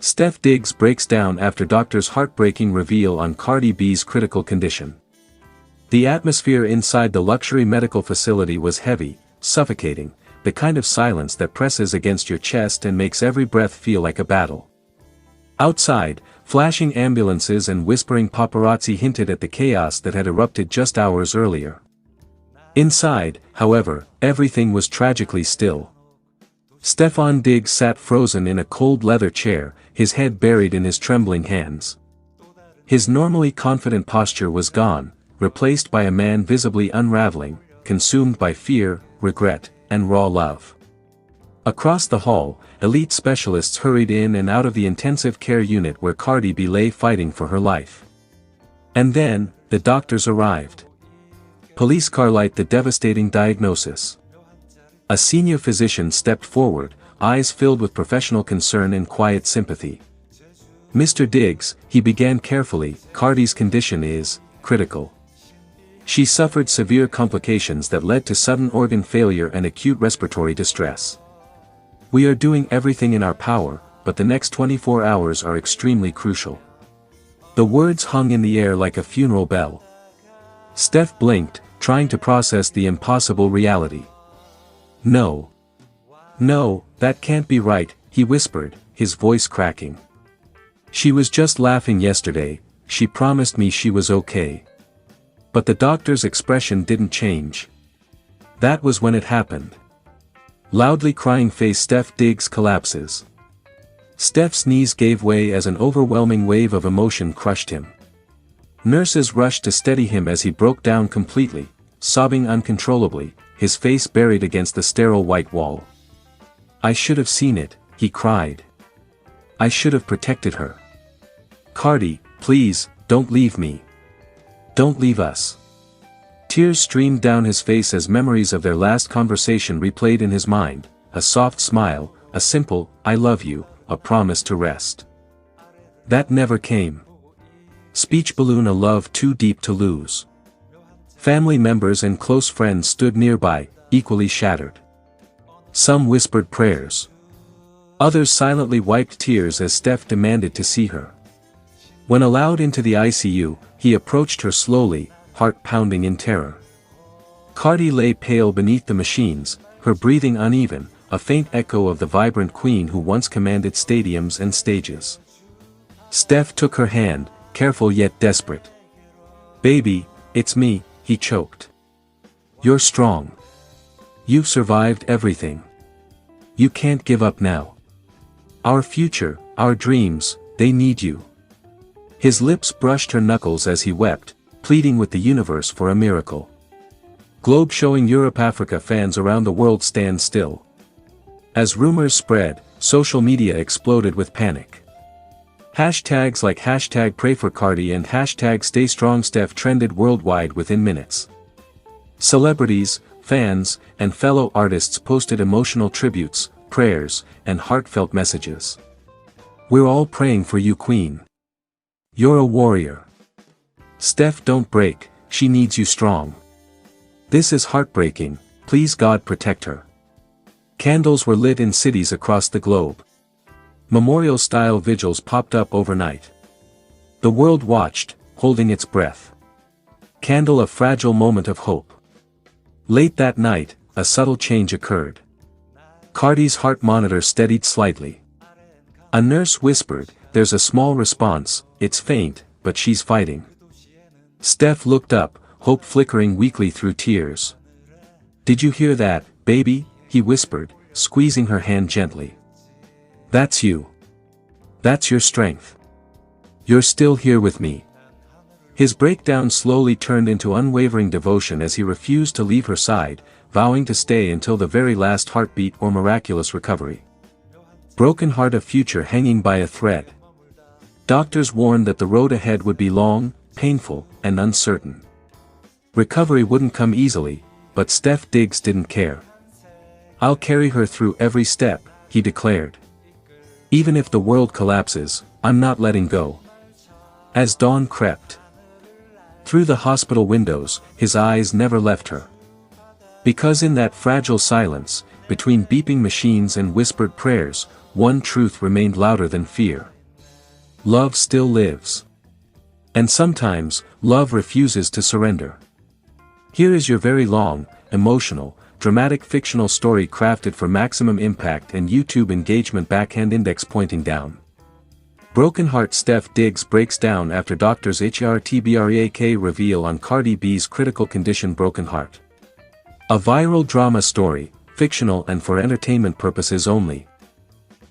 Stef Diggs breaks down after doctor's heartbreaking reveal on Cardi B's critical condition. The atmosphere inside the luxury medical facility was heavy, suffocating, the kind of silence that presses against your chest and makes every breath feel like a battle. Outside, flashing ambulances and whispering paparazzi hinted at the chaos that had erupted just hours earlier. Inside, however, everything was tragically still. Stefan Diggs sat frozen in a cold leather chair, his head buried in his trembling hands. His normally confident posture was gone, replaced by a man visibly unraveling, consumed by fear, regret, and raw love. Across the hall, elite specialists hurried in and out of the intensive care unit where Cardi B lay fighting for her life. And then, the doctors arrived. Police car light the devastating diagnosis. A senior physician stepped forward, eyes filled with professional concern and quiet sympathy. "Mr. Diggs," he began carefully, "Cardi's condition is critical. She suffered severe complications that led to sudden organ failure and acute respiratory distress. We are doing everything in our power, but the next 24 hours are extremely crucial." The words hung in the air like a funeral bell. Stef blinked, trying to process the impossible reality. "No. No, that can't be right," he whispered, his voice cracking. "She was just laughing yesterday, she promised me she was okay." But the doctor's expression didn't change. That was when it happened. Loudly crying face Stef Diggs collapses. Stef's knees gave way as an overwhelming wave of emotion crushed him. Nurses rushed to steady him as he broke down completely, sobbing uncontrollably, his face buried against the sterile white wall. "I should have seen it," he cried. "I should have protected her. Cardi, please, don't leave me. Don't leave us." Tears streamed down his face as memories of their last conversation replayed in his mind, a soft smile, a simple, "I love you," a promise to rest. That never came. Speech balloon, a love too deep to lose. Family members and close friends stood nearby, equally shattered. Some whispered prayers. Others silently wiped tears as Stef demanded to see her. When allowed into the ICU, he approached her slowly, heart pounding in terror. Cardi lay pale beneath the machines, her breathing uneven, a faint echo of the vibrant queen who once commanded stadiums and stages. Stef took her hand, careful yet desperate. "Baby, it's me," he choked. "You're strong. You've survived everything. You can't give up now. Our future, our dreams, they need you." His lips brushed her knuckles as he wept, pleading with the universe for a miracle. Globe showing Europe-Africa fans around the world stand still. As rumors spread, social media exploded with panic. Hashtags like #PrayForCardi and #StayStrongStef trended worldwide within minutes. Celebrities, fans, and fellow artists posted emotional tributes, prayers, and heartfelt messages. "We're all praying for you, Queen. You're a warrior. Stef, don't break, she needs you strong. This is heartbreaking, please God protect her." Candles were lit in cities across the globe. Memorial-style vigils popped up overnight. The world watched, holding its breath. Candle, a fragile moment of hope. Late that night, a subtle change occurred. Cardi's heart monitor steadied slightly. A nurse whispered, "There's a small response, it's faint, but she's fighting." Stef looked up, hope flickering weakly through tears. "Did you hear that, baby?" he whispered, squeezing her hand gently. "That's you. That's your strength. You're still here with me." His breakdown slowly turned into unwavering devotion as he refused to leave her side, vowing to stay until the very last heartbeat or miraculous recovery. Broken heart, a future hanging by a thread. Doctors warned that the road ahead would be long, painful, and uncertain. Recovery wouldn't come easily, but Stef Diggs didn't care. "I'll carry her through every step," he declared. "Even if the world collapses, I'm not letting go." As dawn crept through the hospital windows, his eyes never left her. Because in that fragile silence, between beeping machines and whispered prayers, one truth remained louder than fear. love still lives. And sometimes, love refuses to surrender. Here is your very long, emotional, dramatic fictional story crafted for maximum impact and YouTube engagement. Backhand index pointing down. Broken heart. Stef Diggs breaks down after doctors HEARTBREAK reveal on Cardi B's critical condition. Broken heart. A viral drama story, fictional and for entertainment purposes only.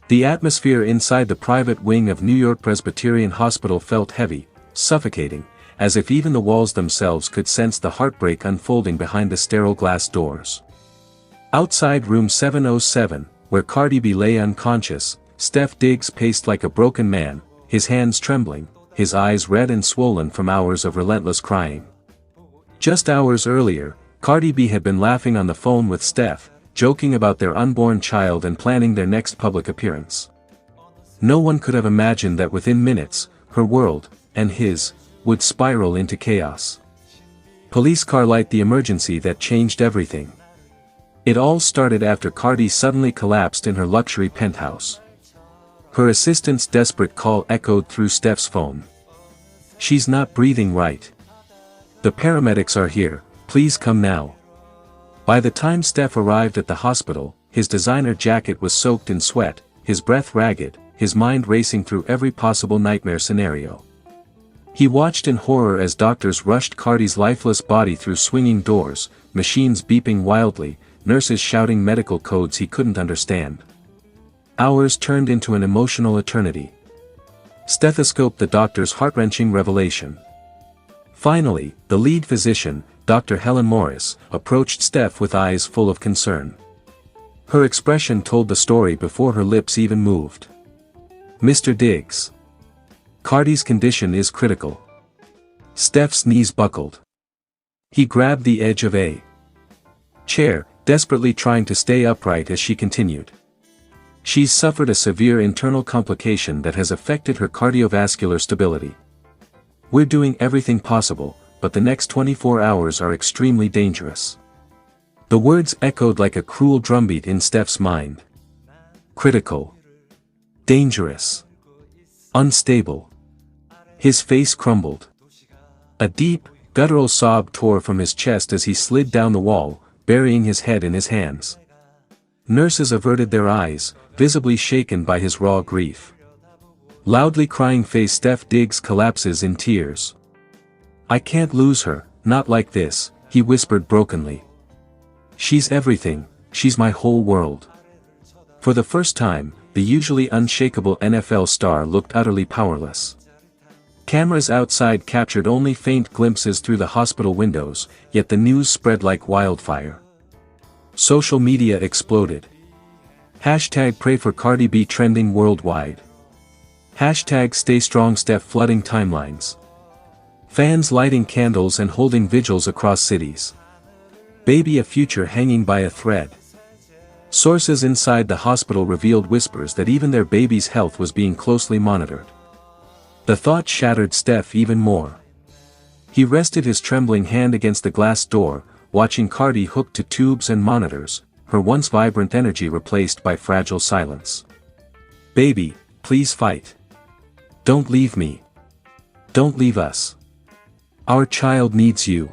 The atmosphere inside the private wing of New York Presbyterian Hospital felt heavy, suffocating, as if even the walls themselves could sense the heartbreak unfolding behind the sterile glass doors. Outside room 707, where Cardi B lay unconscious, Stef Diggs paced like a broken man, his hands trembling, his eyes red and swollen from hours of relentless crying. Just hours earlier, Cardi B had been laughing on the phone with Stef, joking about their unborn child and planning their next public appearance. No one could have imagined that within minutes, her world, and his, would spiral into chaos. Police car light. The emergency that changed everything. It all started after Cardi suddenly collapsed in her luxury penthouse. Her assistant's desperate call echoed through Stef's phone. "She's not breathing right. The paramedics are here, please come now." By the time Stef arrived at the hospital, his designer jacket was soaked in sweat, his breath ragged, his mind racing through every possible nightmare scenario. He watched in horror as doctors rushed Cardi's lifeless body through swinging doors, machines beeping wildly, nurses shouting medical codes he couldn't understand. Hours turned into an emotional eternity. Stethoscope. The doctor's heart-wrenching revelation. Finally, the lead physician, Dr. Helen Morris, approached Stef with eyes full of concern. Her expression told the story before her lips even moved. "Mr. Diggs. Cardi's condition is critical." Stef's knees buckled. He grabbed the edge of a chair, desperately trying to stay upright as she continued. "She's suffered a severe internal complication that has affected her cardiovascular stability. We're doing everything possible, but the next 24 hours are extremely dangerous." The words echoed like a cruel drumbeat in Stef's mind. Critical. Dangerous. Unstable. His face crumbled. A deep, guttural sob tore from his chest as he slid down the wall, burying his head in his hands. Nurses averted their eyes, visibly shaken by his raw grief. Loudly crying face. Stef Diggs collapses in tears. "I can't lose her, not like this," he whispered brokenly. "She's everything, she's my whole world." For the first time, the usually unshakable NFL star looked utterly powerless. Cameras outside captured only faint glimpses through the hospital windows, yet the news spread like wildfire. Social media exploded. Hashtag pray for Cardi B trending worldwide. Hashtag stay strong Stef flooding timelines. Fans lighting candles and holding vigils across cities. Baby a future hanging by a thread. Sources inside the hospital revealed whispers that even their baby's health was being closely monitored. The thought shattered Stef even more. He rested his trembling hand against the glass door, watching Cardi hooked to tubes and monitors, her once vibrant energy replaced by fragile silence. "Baby, please fight. Don't leave me. Don't leave us. Our child needs you."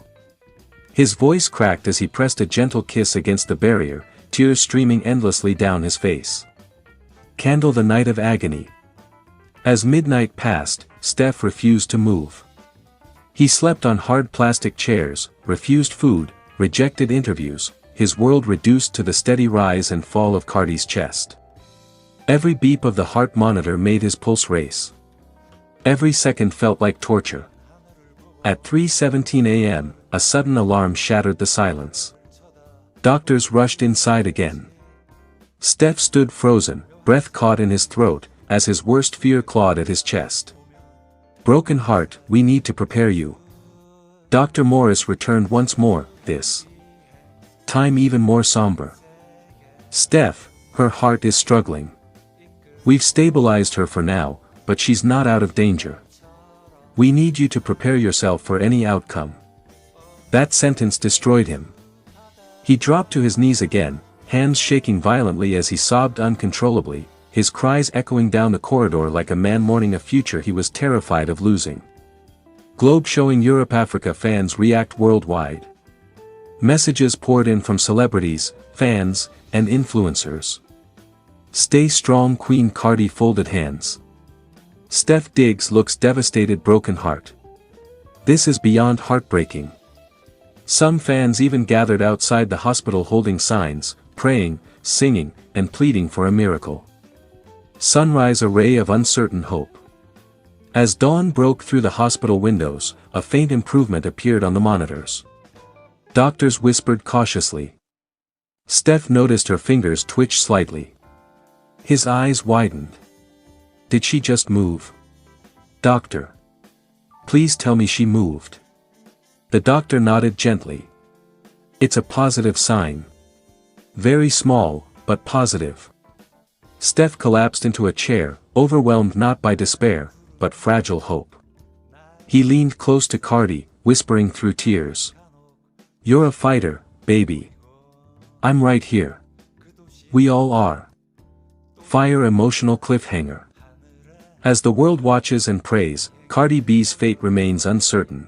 His voice cracked as he pressed a gentle kiss against the barrier, tears streaming endlessly down his face. Candle. The night of agony. As midnight passed, Stef refused to move. He slept on hard plastic chairs, refused food, rejected interviews, his world reduced to the steady rise and fall of Cardi's chest. Every beep of the heart monitor made his pulse race. Every second felt like torture. At 3:17 a.m., a sudden alarm shattered the silence. Doctors rushed inside again. Stef stood frozen, breath caught in his throat, as his worst fear clawed at his chest. "Broken heart, we need to prepare you." Dr. Morris returned once more, this time even more somber. "Stef, her heart is struggling. We've stabilized her for now, but she's not out of danger. We need you to prepare yourself for any outcome." That sentence destroyed him. He dropped to his knees again, hands shaking violently as he sobbed uncontrollably, his cries echoing down the corridor like a man mourning a future he was terrified of losing. Globe showing Europe-Africa fans react worldwide. Messages poured in from celebrities, fans, and influencers. Stay strong, Queen Cardi folded hands. Stef Diggs looks devastated, broken heart. This is beyond heartbreaking. Some fans even gathered outside the hospital holding signs, praying, singing, and pleading for a miracle. Sunrise, a ray of uncertain hope. As dawn broke through the hospital windows, a faint improvement appeared on the monitors. Doctors whispered cautiously. Stef noticed her fingers twitch slightly. His eyes widened. Did she just move? Doctor. Please tell me she moved. The doctor nodded gently. It's a positive sign. Very small, but positive. Stef collapsed into a chair, overwhelmed not by despair, but fragile hope. He leaned close to Cardi, whispering through tears. You're a fighter, baby. I'm right here. We all are. Fire emotional cliffhanger. As the world watches and prays, Cardi B's fate remains uncertain.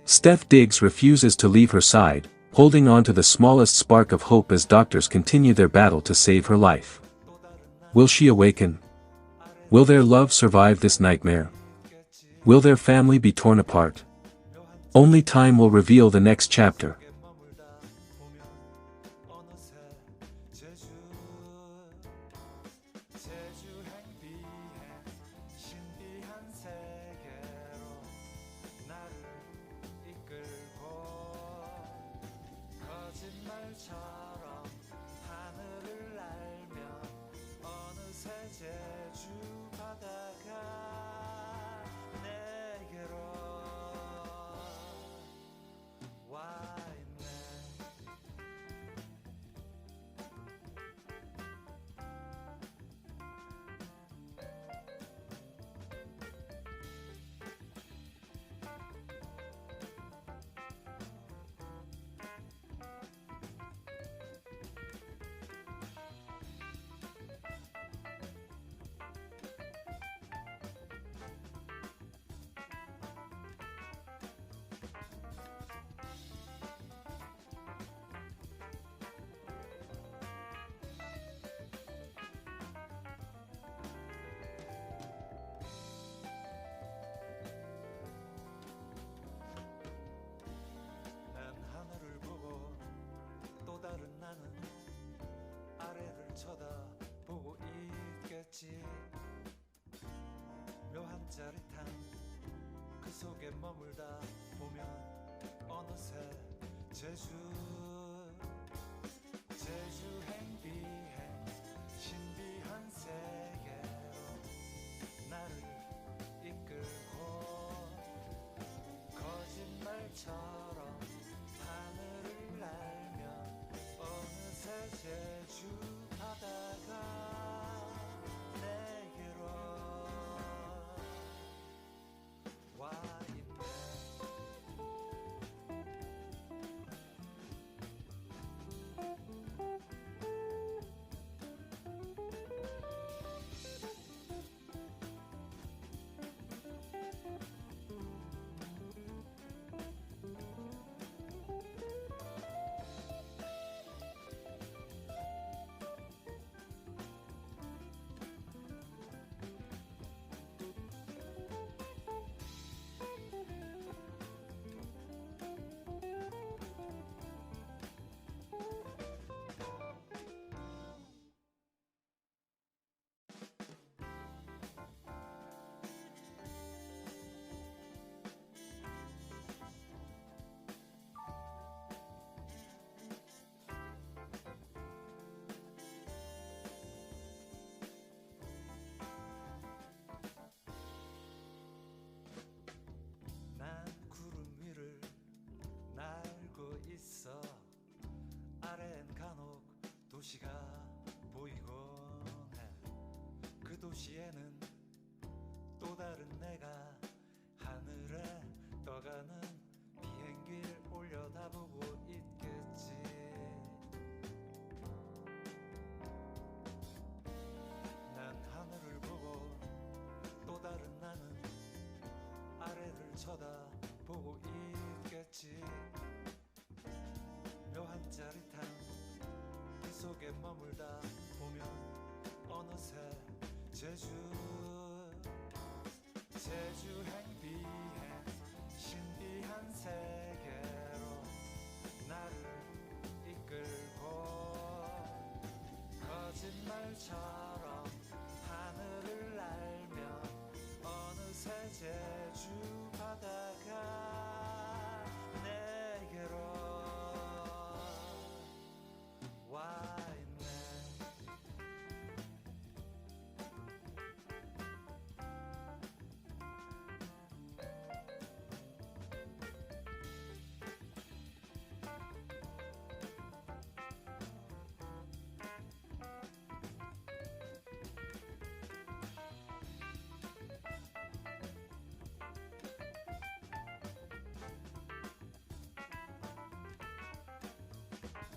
Stef Diggs refuses to leave her side, holding on to the smallest spark of hope as doctors continue their battle to save her life. Will she awaken? Will their love survive this nightmare? Will their family be torn apart? Only time will reveal the next chapter. 쳐다보고 있겠지. 묘한 짜릿함 그 속에 머물다 보면 어느새 제주 행비행 신비한 세계로 나를 이끌고 거짓말처럼 하늘을 날며 어느새 제주 바다가 내게로 와 있네. 난 구름 위를 날고 있어. 아래엔 간혹 도시가 보이곤 해. 그 도시에는 또 다른 내가 하늘에 떠가는 비행기를 올려다보고 있겠지. 쳐다보고 있겠지. 묘한 짜릿함 그 속에 머물다 보면 어느새 제주도